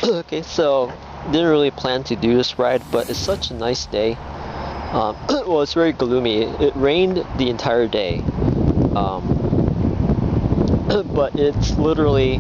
Okay, so didn't really plan to do this ride, but it's such a nice day. Well, it's very gloomy. It rained the entire day, but it's literally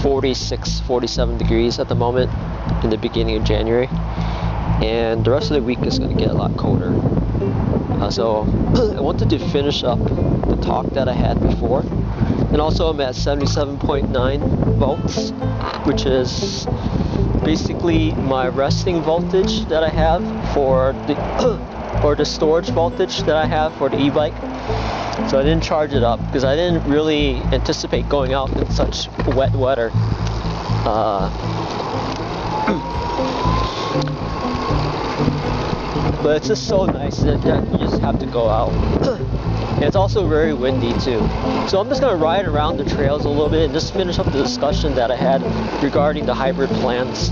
46, 47 degrees at the moment in the beginning of January, and the rest of the week is going to get a lot colder. So I wanted to finish up the talk that I had before, and also I'm at 77.9 volts, which is basically my resting voltage that I have for the or the storage voltage that I have for the e-bike. So I didn't charge it up because I didn't really anticipate going out in such wet weather. But it's just so nice that you just have to go out. And it's also very windy too. So I'm just going to ride around the trails a little bit and just finish up the discussion that I had regarding the hybrid plans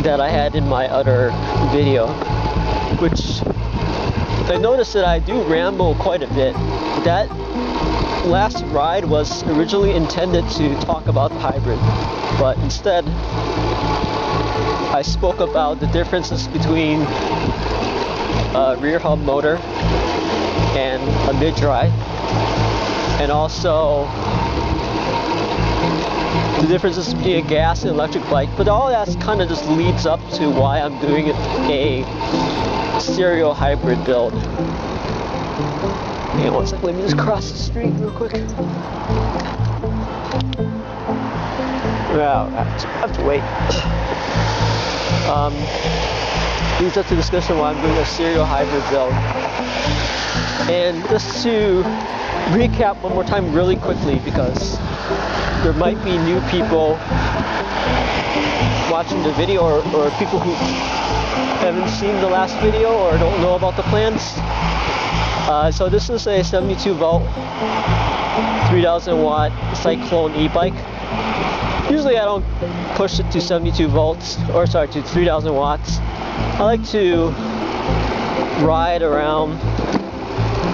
that I had in my other video, which I noticed that I do ramble quite a bit. That last ride was originally intended to talk about the hybrid, but instead I spoke about the differences between a rear hub motor and a mid-drive, and also the differences between a gas and electric bike. But all that kind of just leads up to why I'm doing a stereo hybrid build. Hang on one second, let me just cross the street real quick. Well, I have to wait. Leads up to discussion why I'm doing a stereo hybrid build. And just to recap one more time really quickly, because there might be new people watching the video, or people who haven't seen the last video or don't know about the plans. So this is a 72 volt 3000 watt Cyclone e-bike. Usually I don't push it to 72 volts, or sorry, to 3000 watts. I like to ride around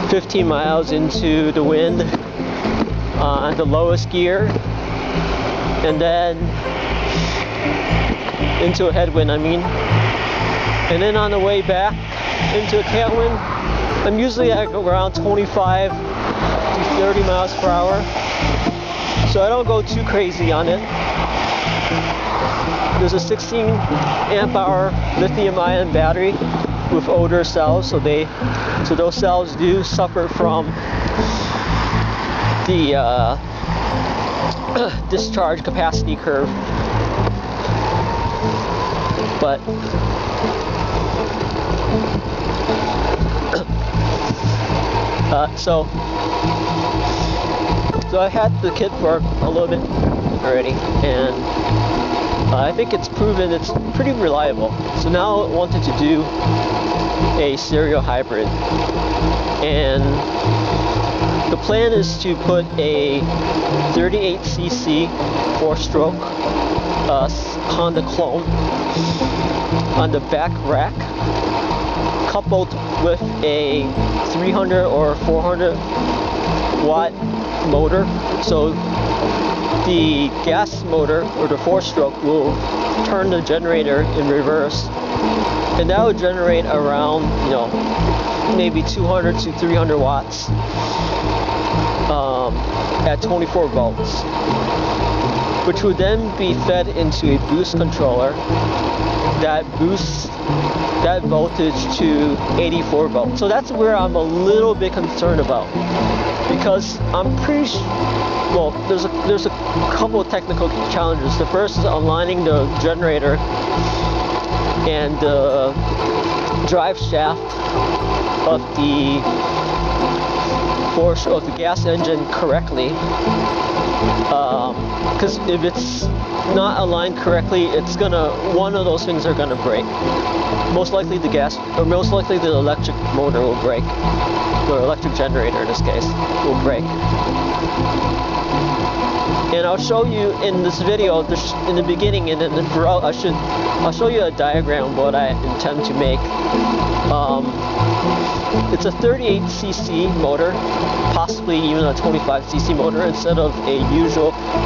15 miles into the wind on the lowest gear, and then into a headwind, and then on the way back into a tailwind, I'm usually at around 25 to 30 miles per hour, so I don't go too crazy on it. There's a 16 amp hour lithium-ion battery with older cells, so those cells do suffer from the discharge capacity curve. But so I had the kit for a little bit already, and I think it's proven it's pretty reliable. So now I wanted to do a stereo hybrid, and the plan is to put a 38cc 4-stroke Honda Clone on the back rack, coupled with a 300 or 400 watt motor. So the gas motor, or the 4-stroke, will turn the generator in reverse, and that would generate around, maybe 200 to 300 watts at 24 volts, which would then be fed into a boost controller that boosts that voltage to 84 volts. So that's where I'm a little bit concerned about, because I'm pretty sure, well, there's a couple of technical challenges. The first is aligning the generator and the drive shaft of the gas engine correctly, because if it's not aligned correctly, one of those things are gonna break. Most likely the electric motor will break, or electric generator in this case will break. And I'll show you in this video, in the beginning and then throughout, I'll show you a diagram of what I intend to make. It's a 38cc motor, possibly even a 25cc motor instead of a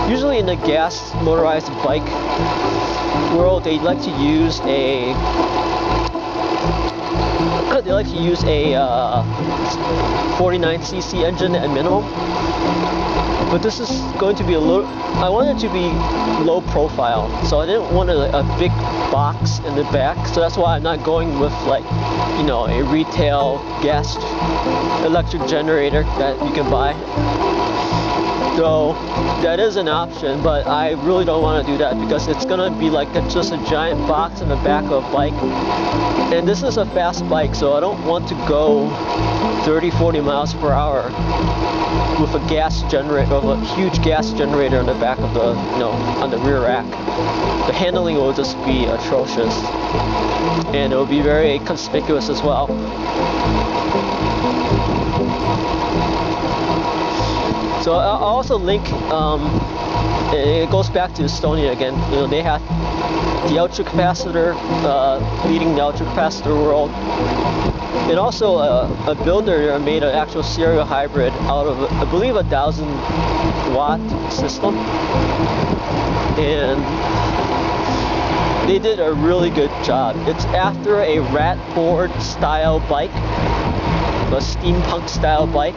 usually in the gas motorized bike world, they like to use a 49cc engine at minimum. But this is going to be I want it to be low profile, so I didn't want a big box in the back, so that's why I'm not going with like, you know, a retail gas electric generator that you can buy. Though that is an option, but I really don't want to do that because it's gonna be like just a giant box in the back of a bike. And this is a fast bike, so I don't want to go 30-40 miles per hour with a gas generator, a huge gas generator on the back of the, you know, on the rear rack. The handling will just be atrocious, and it will be very conspicuous as well. So I'll also link, it goes back to Estonia again. You know, they have the ultra capacitor, leading the ultra capacitor world. And also a builder made an actual serial hybrid out of, I believe, 1,000 watt system. And they did a really good job. It's after a rat board style bike, a steampunk style bike.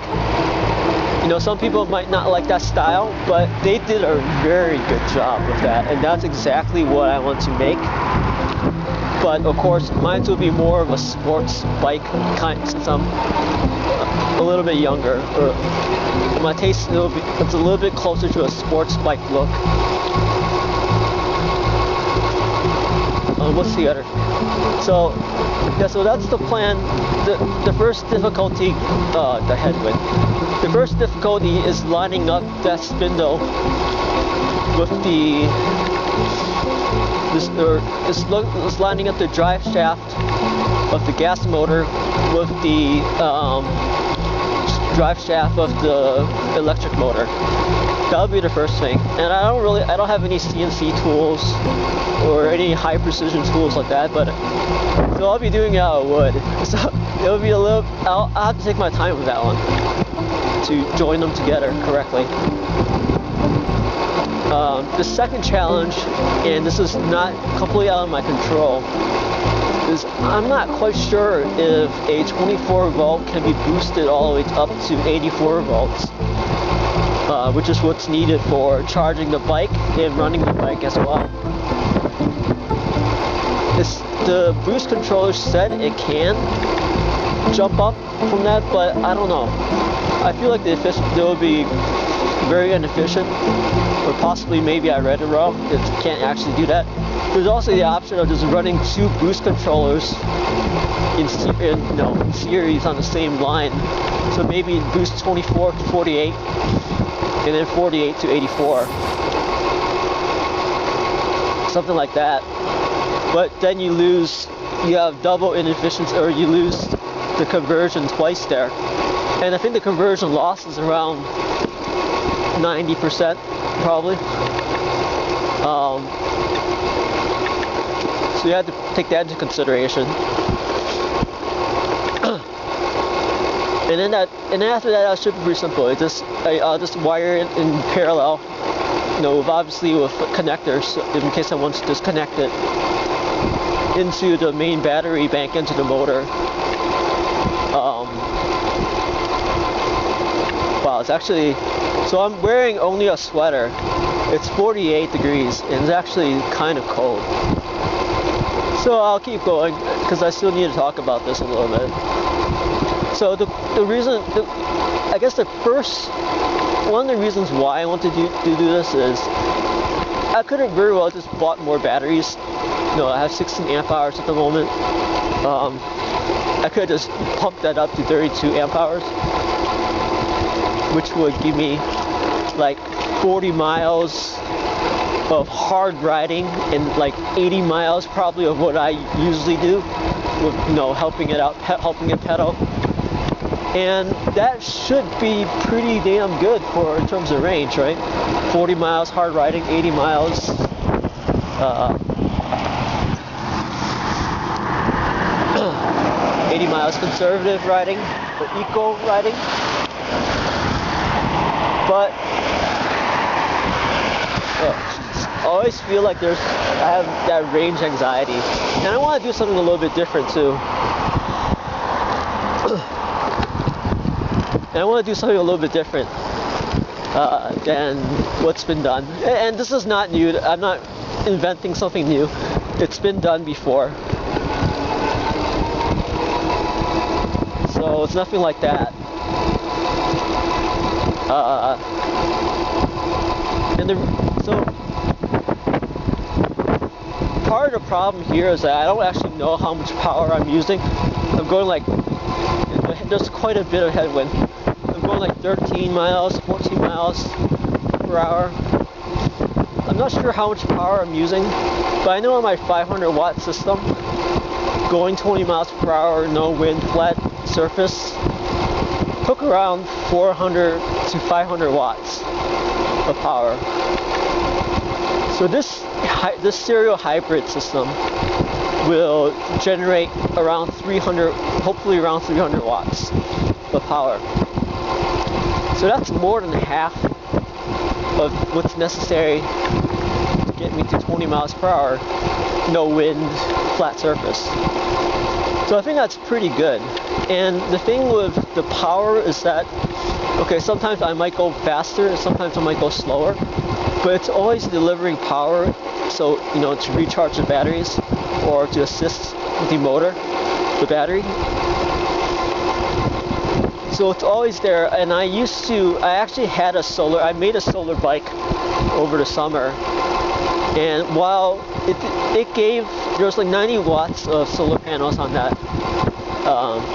You know, some people might not like that style, but they did a very good job with that, and that's exactly what I want to make. But of course, mine will be more of a sports bike kind, since I'm a little bit younger. Or my taste, it's a little bit closer to a sports bike look. What's the other? So, yeah, so that's the plan. The first difficulty, the headwind. The first difficulty is lining up that spindle with it's lining up the drive shaft of the gas motor with the drive shaft of the electric motor. That'll be the first thing. And I don't have any CNC tools or any high precision tools like that, but so I'll be doing it out of wood. So it'll be I'll have to take my time with that one to join them together correctly. The second challenge, and this is not completely out of my control, is I'm not quite sure if a 24 volt can be boosted all the way up to 84 volts, which is what's needed for charging the bike and running the bike as well. The boost controller said it can jump up from that, but I don't know. I feel like they will be very inefficient, or possibly maybe I read it wrong. It can't actually do that. There's also the option of just running two boost controllers in series on the same line. So maybe boost 24 to 48, and then 48 to 84, something like that. But then you have double inefficiency, or you lose the conversion twice there. And I think the conversion loss is around 90% probably. So you have to take that into consideration. And then after that, it should be pretty simple. I'll just wire it in parallel, you know, obviously with connectors in case I want to disconnect it into the main battery bank, into the motor. Wow, it's actually, so I'm wearing only a sweater. It's 48 degrees and it's actually kind of cold. So I'll keep going because I still need to talk about this a little bit. So the reason, I guess one of the reasons why I want to do this is I could have very well just bought more batteries. You know, I have 16 amp hours at the moment. I could have just pumped that up to 32 amp hours, which would give me like 40 miles of hard riding and like 80 miles probably of what I usually do with, you know, helping it pedal. And that should be pretty damn good in terms of range, right? 40 miles hard riding, 80 miles 80 miles conservative riding or eco riding. But I always feel like I have that range anxiety, and I want to do something a little bit different too. And I want to do something a little bit different than what's been done. And this is not new. I'm not inventing something new. It's been done before. So it's nothing like that. So part of the problem here is that I don't actually know how much power I'm using. I'm going like, there's quite a bit of headwind. I'm going like 13 miles, 14 miles per hour. I'm not sure how much power I'm using, but I know on my 500 watt system, going 20 miles per hour, no wind, flat surface, took around 400 to 500 watts of power. So this serial hybrid system will generate around 300, hopefully around 300 watts of power. So that's more than half of what's necessary to get me to 20 miles per hour, no wind, flat surface. So I think that's pretty good. And the thing with the power is that, okay, sometimes I might go faster, sometimes I might go slower, but it's always delivering power, so, you know, to recharge the batteries or to assist with the motor, the battery. So it's always there. And I actually had I made a solar bike over the summer, and while there was like 90 watts of solar panels on that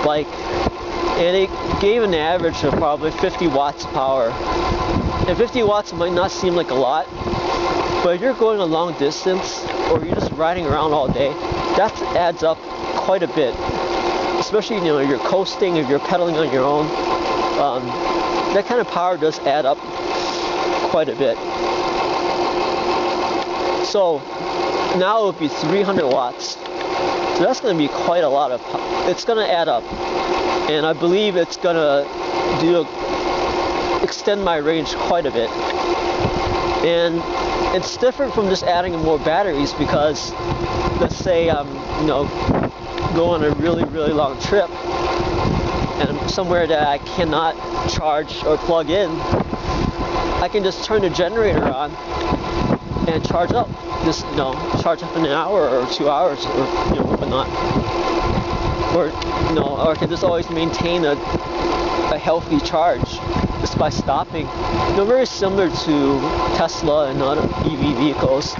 bike, and it gave an average of probably 50 watts power. And 50 watts might not seem like a lot, but if you're going a long distance or you're just riding around all day, that adds up quite a bit. Especially, you know, you're coasting, if you're pedaling on your own, that kind of power does add up quite a bit. So now it would be 300 watts. So that's going to be quite a lot of power. It's going to add up, and I believe it's going to extend my range quite a bit. And it's different from just adding more batteries, because let's say I'm, you know, go on a really, really long trip and I'm somewhere that I cannot charge or plug in, I can just turn the generator on and charge up. Just, you know, charge up in an hour or 2 hours, or, you know, whatnot. Or, you know, or I can just always maintain a healthy charge just by stopping. You know, very similar to Tesla and other EV vehicles,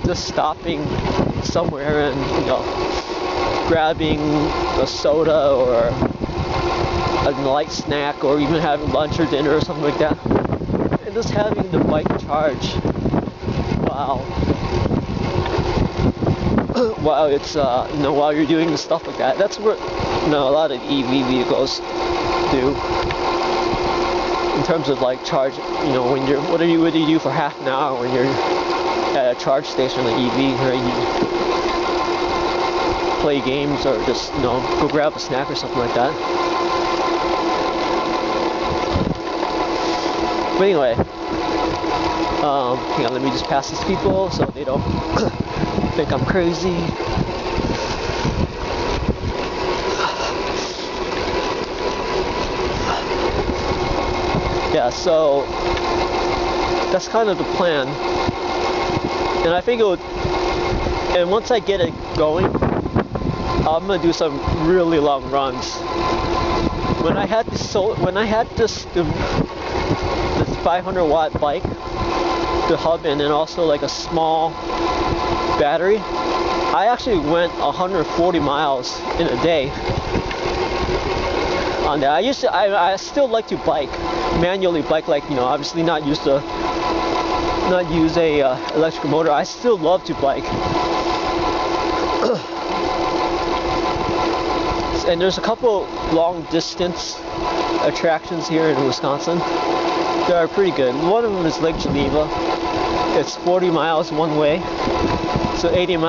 just stopping somewhere and, you know, grabbing a soda or a light snack, or even having lunch or dinner or something like that, and just having the bike charge while it's you know, while you're doing stuff like that. That's what, you know, a lot of EV vehicles do in terms of like charge. You know, when what do you do for half an hour when you're at a charge station like EV, or you play games or just, you know, go grab a snack or something like that. But anyway, hang on, let me just pass these people so they don't think I'm crazy. Yeah, so that's kind of the plan. And I think and once I get it going, I'm gonna do some really long runs. When I had this 500 watt bike, the hub, and then also like a small battery, I actually went 140 miles in a day on that. I still like to manually bike, like, you know, obviously not use a electric motor. I still love to bike. And there's a couple long distance attractions here in Wisconsin that are pretty good. One of them is Lake Geneva. It's 40 miles one way, so 80 miles.